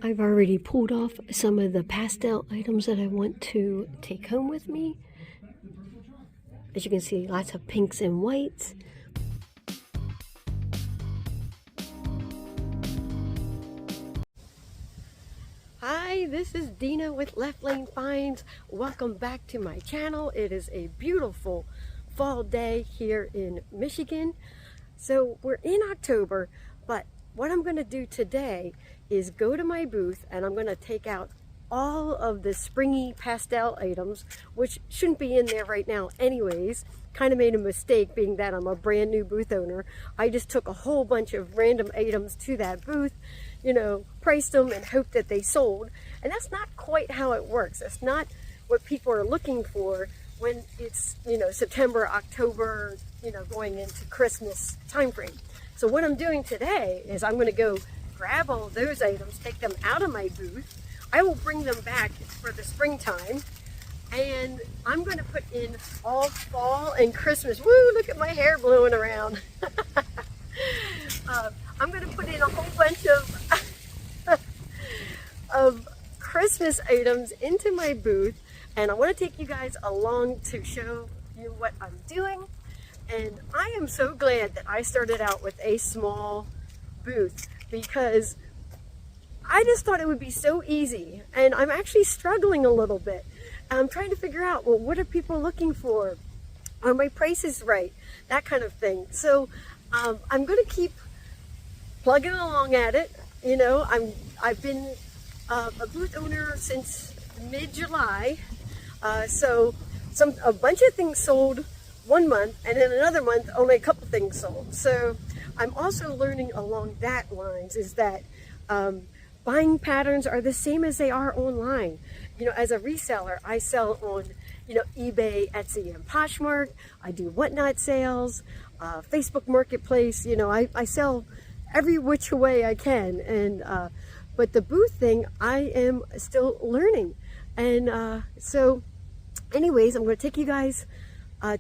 I've already pulled off some of the pastel items that I want to take home with me. As you can see, lots of pinks and whites. Hi, this is Dena with Left Lane Finds. Welcome back to my channel. It is a beautiful fall day here in Michigan. So we're in October, but what I'm going to do today is go to my booth and I'm going to take out all of the springy pastel items, which shouldn't be in there right now anyways. Kind of made a mistake being that I'm a brand new booth owner. I just took a whole bunch of random items to that booth, you know, priced them and hoped that they sold. And that's not quite how it works. That's not what people are looking for when it's, you know, September, October, you know, going into Christmas time frame. So what I'm doing today is I'm going to go grab all those items, take them out of my booth. I will bring them back for the springtime, and I'm going to put in all fall and Christmas. Woo, look at my hair blowing around. I'm going to put in a whole bunch of Christmas items into my booth, and I want to take you guys along to show you what I'm doing. And I am so glad that I started out with a small booth, because I just thought it would be so easy, and I'm actually struggling a little bit. I'm trying to figure out, well, what are people looking for? Are my prices right? That kind of thing. So I'm going to keep plugging along at it. You know, I've been a booth owner since mid-July, so a bunch of things sold one month, and then another month only a couple things sold. So I'm also learning along that lines is that buying patterns are the same as they are online. You know, as a reseller, I sell on, you know, eBay, Etsy, and Poshmark. I do whatnot sales, Facebook Marketplace. You know, I sell every which way I can. And but the booth thing, I am still learning. And so anyways, I'm going to take you guys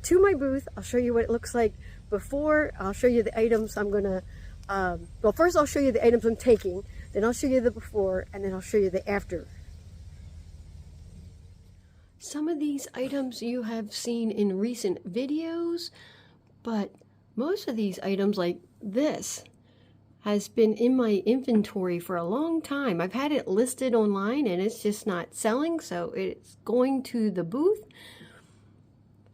to my booth. I'll show you what it looks like before. I'll show you the items I'm going to, well, first I'll show you the items I'm taking, then I'll show you the before, and then I'll show you the after. Some of these items you have seen in recent videos, but most of these items, like this, has been in my inventory for a long time. I've had it listed online and it's just not selling, so it's going to the booth.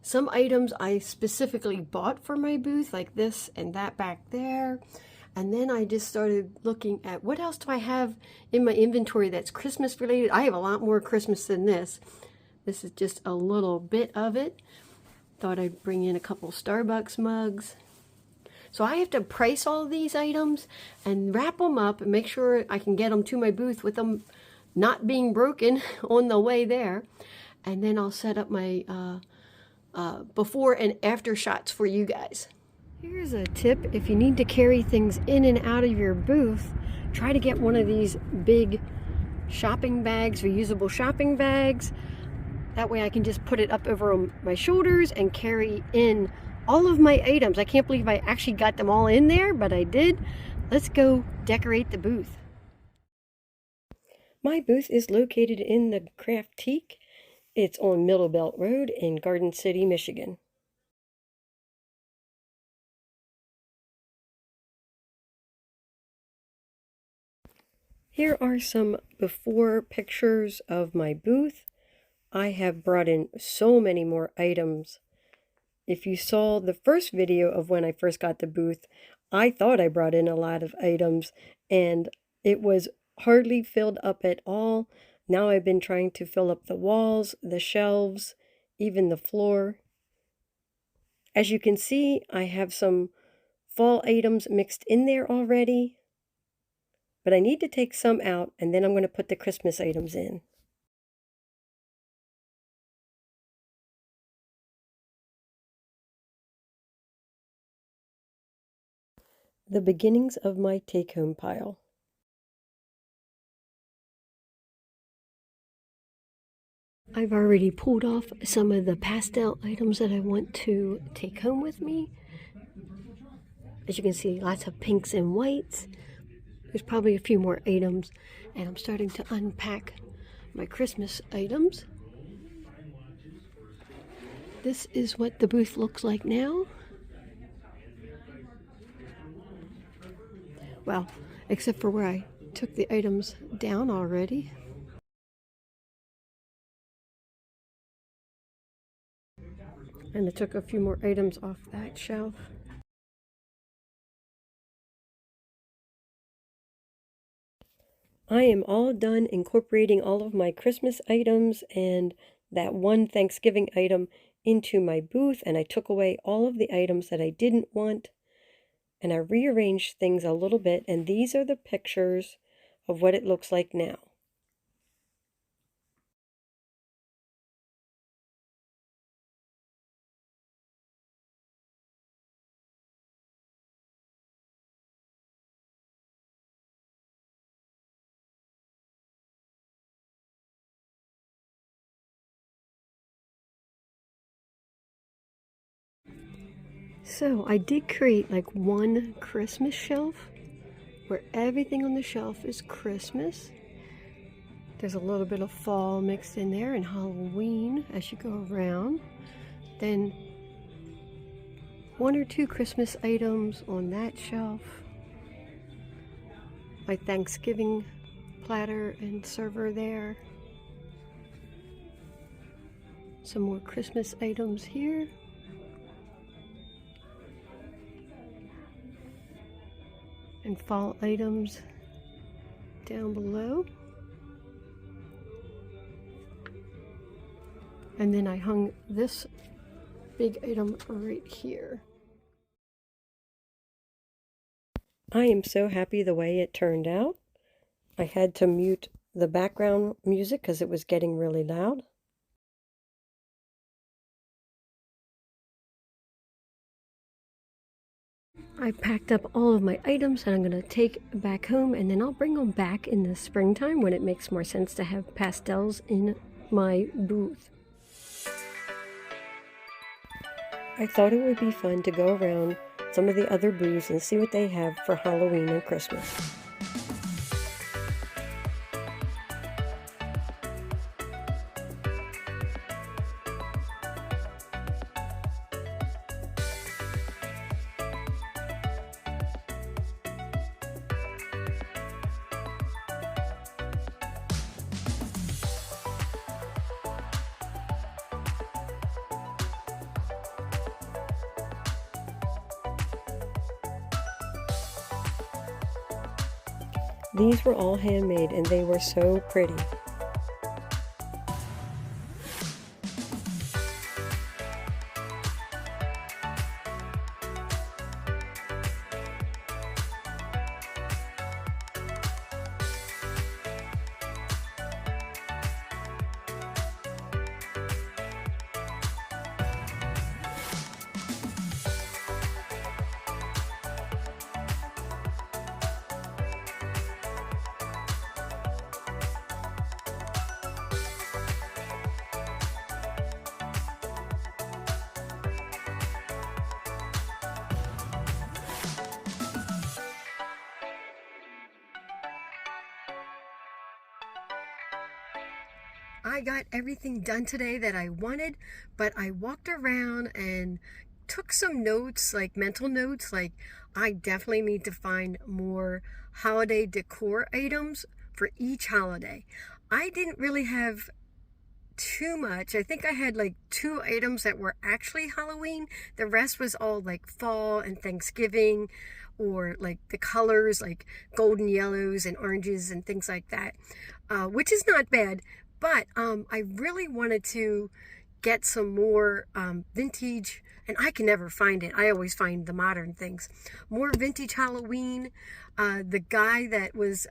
Some items I specifically bought for my booth, like this and that back there. And then I just started looking at what else do I have in my inventory that's Christmas related. I have a lot more Christmas than this. This is just a little bit of it. Thought I'd bring in a couple Starbucks mugs. So I have to price all of these items and wrap them up and make sure I can get them to my booth with them not being broken on the way there. And then I'll set up my before and after shots for you guys. Here's a tip: if you need to carry things in and out of your booth, try to get one of these big shopping bags, reusable shopping bags. That way I can just put it up over my shoulders and carry in all of my items. I can't believe I actually got them all in there, but I did. Let's go decorate the booth. My booth is located in the Craftique. It's on Middle Belt Road in Garden City, Michigan. Here are some before pictures of my booth. I have brought in so many more items. If you saw the first video of when I first got the booth, I thought I brought in a lot of items and it was hardly filled up at all. Now I've been trying to fill up the walls, the shelves, even the floor. As you can see, I have some fall items mixed in there already, but I need to take some out and then I'm going to put the Christmas items in. The beginnings of my take-home pile. I've already pulled off some of the pastel items that I want to take home with me. As you can see, lots of pinks and whites. There's probably a few more items and I'm starting to unpack my Christmas items. This is what the booth looks like now. Well, except for where I took the items down already. And I took a few more items off that shelf. I am all done incorporating all of my Christmas items and that one Thanksgiving item into my booth, and I took away all of the items that I didn't want, and I rearranged things a little bit, and these are the pictures of what it looks like now. So I did create like one Christmas shelf where everything on the shelf is Christmas. There's a little bit of fall mixed in there and Halloween as you go around. Then one or two Christmas items on that shelf. My Thanksgiving platter and server there. Some more Christmas items here. And fall items down below. And then I hung this big item right here. I am so happy the way it turned out. I had to mute the background music because it was getting really loud. I packed up all of my items that I'm going to take back home, and then I'll bring them back in the springtime when it makes more sense to have pastels in my booth. I thought it would be fun to go around some of the other booths and see what they have for Halloween and Christmas. These were all handmade and they were so pretty. I got everything done today that I wanted, but I walked around and took some notes, like mental notes, like I definitely need to find more holiday decor items for each holiday. I didn't really have too much. I think I had like 2 items that were actually Halloween. The rest was all like fall and Thanksgiving, or like the colors like golden yellows and oranges and things like that, which is not bad. But I really wanted to get some more vintage, and I can never find it. I always find the modern things. More vintage Halloween. The guy that was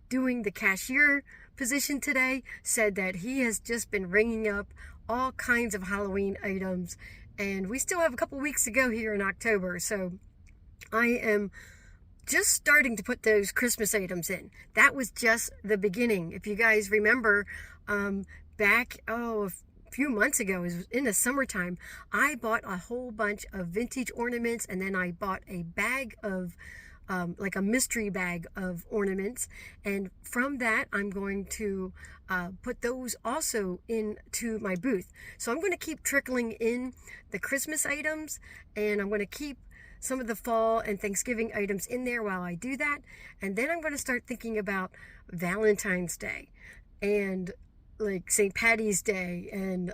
doing the cashier position today said that he has just been ringing up all kinds of Halloween items, and we still have a couple weeks to go here in October, so I am just starting to put those Christmas items in. That was just the beginning. If you guys remember, back a few months ago, it was in the summertime, I bought a whole bunch of vintage ornaments, and then I bought a bag of like a mystery bag of ornaments, and from that I'm going to put those also into my booth. So I'm going to keep trickling in the Christmas items, and I'm going to keep some of the fall and Thanksgiving items in there while I do that. And then I'm going to start thinking about Valentine's Day and like St. Patty's Day and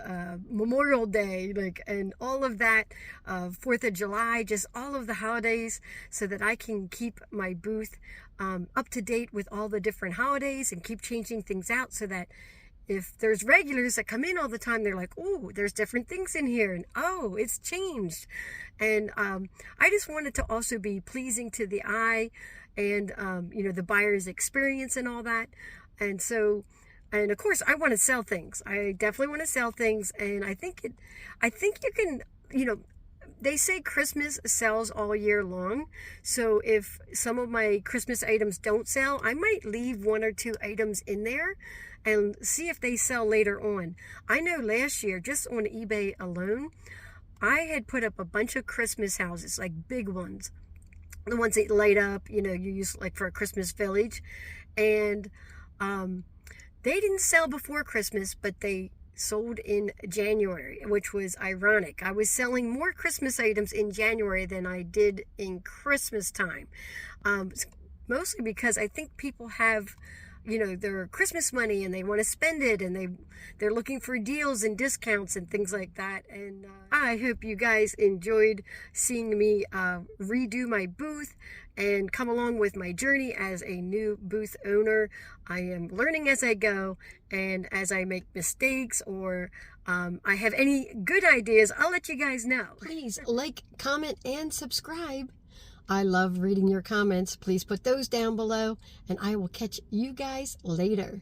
Memorial Day, like, and all of that, 4th of July, just all of the holidays, so that I can keep my booth up to date with all the different holidays and keep changing things out, so that if there's regulars that come in all the time, they're like, oh, there's different things in here, and oh, it's changed. And I just wanted to also be pleasing to the eye, and you know, the buyer's experience and all that. And so, and of course, I want to sell things. I definitely want to sell things, and I think you can, you know, they say Christmas sells all year long. So if some of my Christmas items don't sell, I might leave 1 or 2 items in there and see if they sell later on. I know last year, just on eBay alone, I had put up a bunch of Christmas houses, like big ones, the ones that light up, you know, you use like for a Christmas village, and they didn't sell before Christmas, but they sold in January, which was ironic. I was selling more Christmas items in January than I did in Christmas time, mostly because I think people have, you know, their Christmas money and they want to spend it, and they're looking for deals and discounts and things like that. And I hope you guys enjoyed seeing me redo my booth and come along with my journey as a new booth owner. I am learning as I go, and as I make mistakes or I have any good ideas, I'll let you guys know. Please like, comment, and subscribe. I love reading your comments. Please put those down below, and I will catch you guys later.